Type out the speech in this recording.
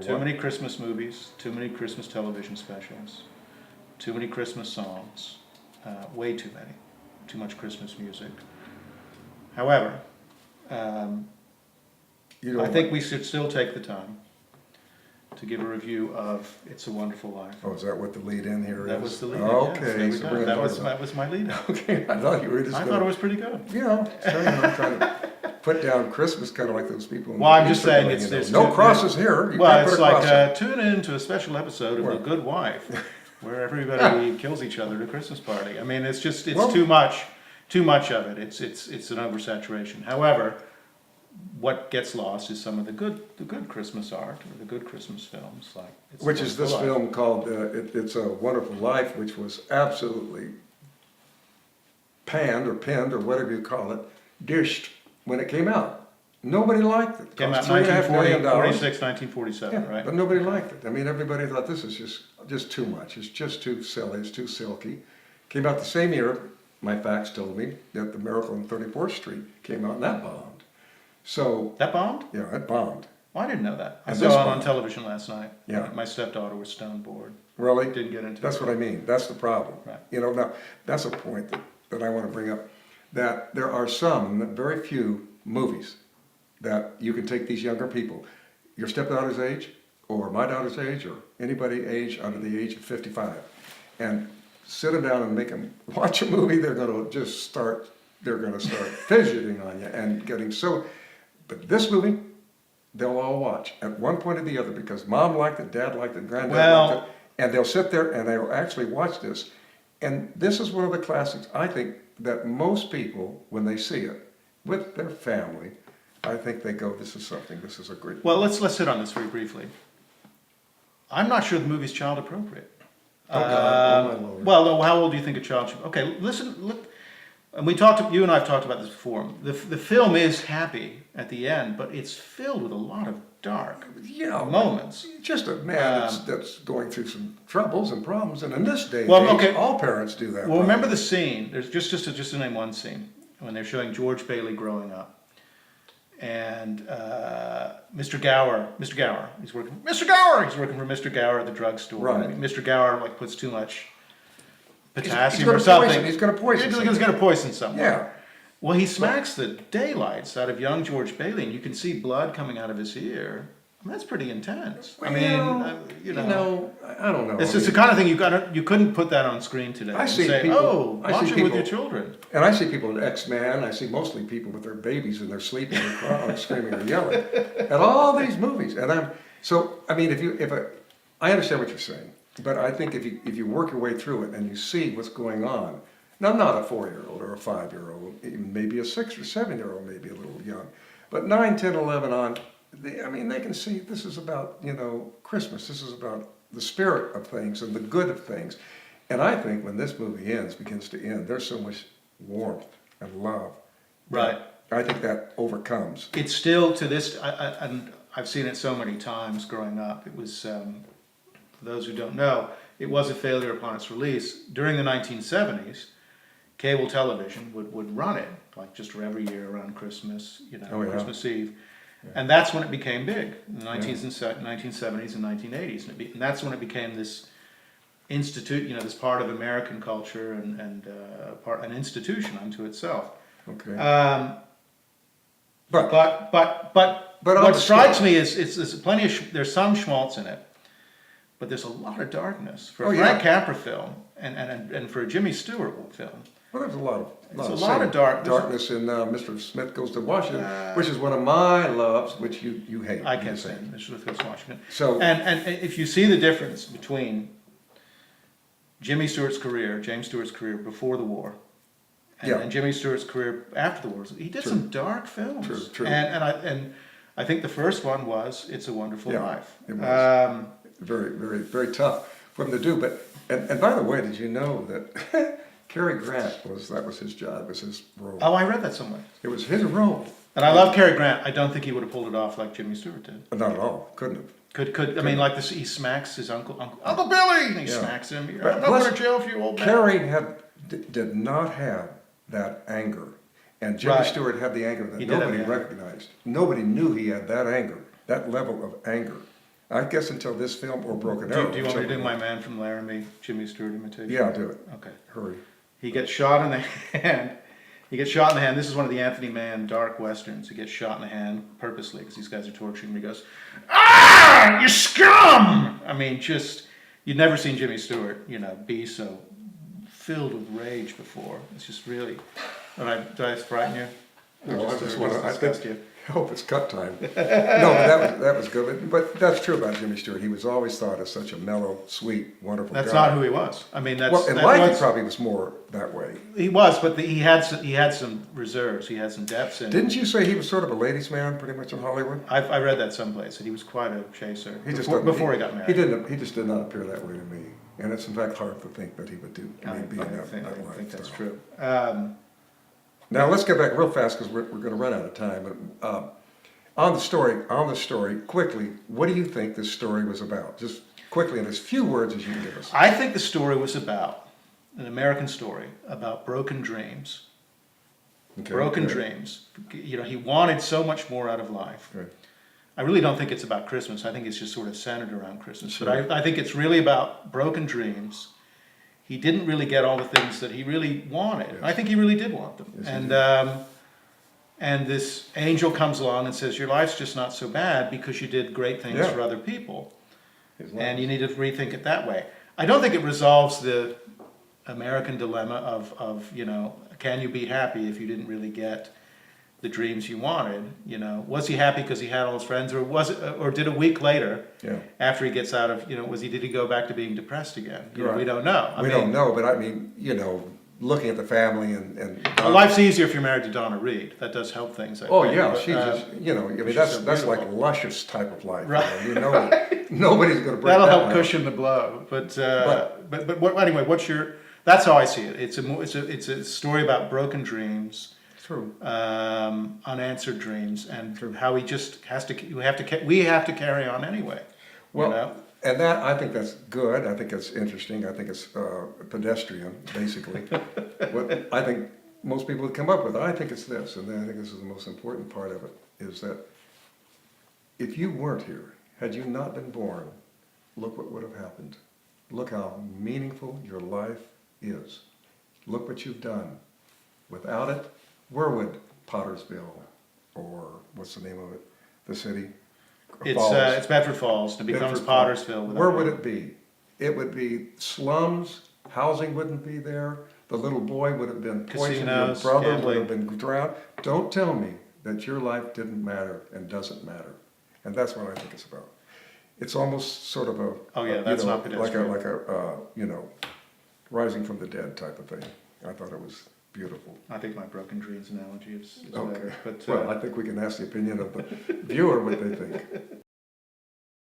Too many Christmas movies, too many Christmas television specials, too many Christmas songs, way too many, too much Christmas music. However, I think we should still take the time to give a review of It's a Wonderful Life. Oh, is that what the lead in here is? That was the lead in, okay, yes. That was my lead in. Okay, I thought you were just I thought it was pretty good. You know, I'm trying to put down Christmas kind of like those people. Well, I'm just saying there's no crosses here. You well, can't it's put a cross like tune in to a special episode of Where? The Good Wife, where everybody kills each other at a Christmas party. I mean, it's too much of it. It's an oversaturation. However, what gets lost is some of the good Christmas art or the good Christmas films, like which is this film called It's a Wonderful Life, which was absolutely panned or pinned or whatever you call it, dished when it came out. Nobody liked it. Came out in 1946, 1947, yeah, right? But nobody liked it. I mean, everybody thought this is just too much. It's just too silly. It's too silky. Came out the same year, my facts told me, that The Miracle on 34th Street came out, and that bombed. So that bombed? Yeah, it bombed. Well, I didn't know that. I And saw this it on bombed. television last night. Yeah. My stepdaughter was stone bored. Really? Didn't get into That's it. what I mean. That's the problem. Right. You know, now, that's a point that I want to bring up, that there are some, very few movies that you can take these younger people, your stepdaughter's age, or my daughter's age, or anybody age under the age of 55, and sit them down and make them watch a movie. They're going to start fidgeting on you and getting so. But this movie, they'll all watch at one point or the other because mom liked it, dad liked it, granddad liked it, and they'll sit there and they'll actually watch this. And this is one of the classics, I think, that most people, when they see it with their family, I think they go, this is a great. Well, let's hit on this very briefly. I'm not sure the movie's child appropriate. Oh God, oh my Lord. Well, how old do you think a child should? Okay, listen. Look, and you and I have talked about this before. The film is happy at the end, but it's filled with a lot of dark moments. Just a man that's going through some troubles and problems, and in this day, all parents do that. Well, remember the scene. There's just to name one scene when they're showing George Bailey growing up, and Mr. Gower, he's working for Mr. Gower at the drugstore. Right. Mr. Gower puts too much potassium or something. He's going to poison. He's going to poison someone. Yeah. Well, he smacks the daylights out of young George Bailey, and you can see blood coming out of his ear. I mean, that's pretty intense. Well, I mean, I don't know. It's just the kind of thing you couldn't put that on screen today. I see say, people. Watch it with your children. And I see people in X-Men. I see mostly people with their babies and they're sleeping or crying, or screaming or yelling at all these movies. And I mean, I understand what you're saying, but I think if you work your way through it and you see what's going on. Now, not a 4-year-old or a 5-year-old, even maybe a 6 or 7-year-old, maybe a little young, but 9, 10, 11 on. They can see this is about, Christmas. This is about the spirit of things and the good of things. And I think when this movie begins to end, there's so much warmth and love. Right. I think that overcomes. It's still to this, and I've seen it so many times growing up. It was, for those who don't know, it was a failure upon its release. During the 1970s, cable television would run it, like just every year around Christmas, Christmas Eve. Yeah. And that's when it became big, in the 1970s and 1980s. And that's when it became this this part of American culture and an institution unto itself. Okay. But what strikes me is there's some schmaltz in it, but there's a lot of darkness for a Frank Capra film and for a Jimmy Stewart film. Well, there's a lot of darkness in Mr. Smith Goes to Washington, which is one of my loves, which you hate. I can't stand Mr. Smith Goes to Washington. So, and if you see the difference between James Stewart's career before the war, and Jimmy Stewart's career after the war, he did some dark films. True. And I think the first one was It's a Wonderful Life. It was very, very, very tough for him to do. But and by the way, did you know that Cary Grant was his job, was his role? Oh, I read that somewhere. It was his role. And I love Cary Grant. I don't think he would have pulled it off like Jimmy Stewart did. Not at all. Couldn't have. I mean, like this, he smacks his Uncle Billy, and he smacks him. I'm not going to jail for you, old man. Cary did not have that anger, and Jimmy Stewart had the anger that nobody recognized. Nobody knew he had that anger, that level of anger. I guess until this film or Broken Do Arrow. you want me to do whichever my one. Man from Laramie, Jimmy Stewart imitation? Yeah, do it. Okay. Hurry. He gets shot in the hand. He gets shot in the hand. This is one of the Anthony Mann dark westerns. He gets shot in the hand purposely because these guys are torturing him. He goes, "Ah, you scum!" I mean, just, you'd never seen Jimmy Stewart, be so filled with rage before. It's just really, did I frighten you? No, I just want to, I disgust think, you. I hope it's cut time. No, but that was good. But that's true about Jimmy Stewart. He was always thought as such a mellow, sweet, wonderful That's guy. not who he was. I mean, Well, in that life he was, probably was more that way. he was, but he had some reserves. He had some depths in him. Didn't you say he was sort of a ladies' man pretty much in Hollywood? I read that someplace, that he was quite a chaser He just before he got married. He just did not appear that way to me. And it's in fact hard to think that he would do. I be in that think life. that's true. Now let's get back real fast because we're going to run out of time. On the story, quickly, what do you think this story was about? Just quickly, in as few words as you can give us. I think the story was about an American story about broken dreams. Okay, Broken good. dreams. He wanted so much more out of life. Good. I really don't think it's about Christmas. I think it's just sort of centered around Christmas. Sure. But I think it's really about broken dreams. He didn't really get all the things that he really wanted. Yes. I think he really did want them. Yes, he and did. And this angel comes along and says, your life's just not so bad because you did great things Yeah. for other people. His life. And you need to rethink it that way. I don't think it resolves the American dilemma of can you be happy if you didn't really get the dreams you wanted? Was he happy because he had all his friends, or did a week later, Yeah. after he gets out of, did he go back to being depressed again? Right. We don't know. We don't know, but I mean, looking at the family and Well, life's easier if you're married to Donna Reed. That does help things. I oh think. yeah, But, she's just, I mean, she's that's so that's like beautiful. luscious type of life. Right. Nobody's going to break That'll that help one. cushion the blow. But anyway, that's how I see it. It's a story about broken dreams, True. unanswered dreams, and True. how he just we have to carry on anyway. Well, and that I think that's good. I think it's interesting. I think it's pedestrian, basically. What I think most people would come up with, I think it's this, and then I think this is the most important part of it, is that if you weren't here, had you not been born, look what would have happened. Look how meaningful your life is. Look what you've done. Without it, where would Pottersville, or what's the name of it, the city? It's Bedford Falls. It becomes Bedford Falls. Pottersville. Where would it be? It would be slums. Housing wouldn't be there. The little boy would have been poisoned. Your Casinos, brother would gambling. have been drowned. Don't tell me that your life didn't matter and doesn't matter. And that's what I think it's about. It's almost sort of a Oh, yeah, that's not pedestrian. like a rising from the dead type of thing. I thought it was beautiful. I think my broken dreams analogy is Okay. better. But Well, I think we can ask the opinion of the viewer what they think.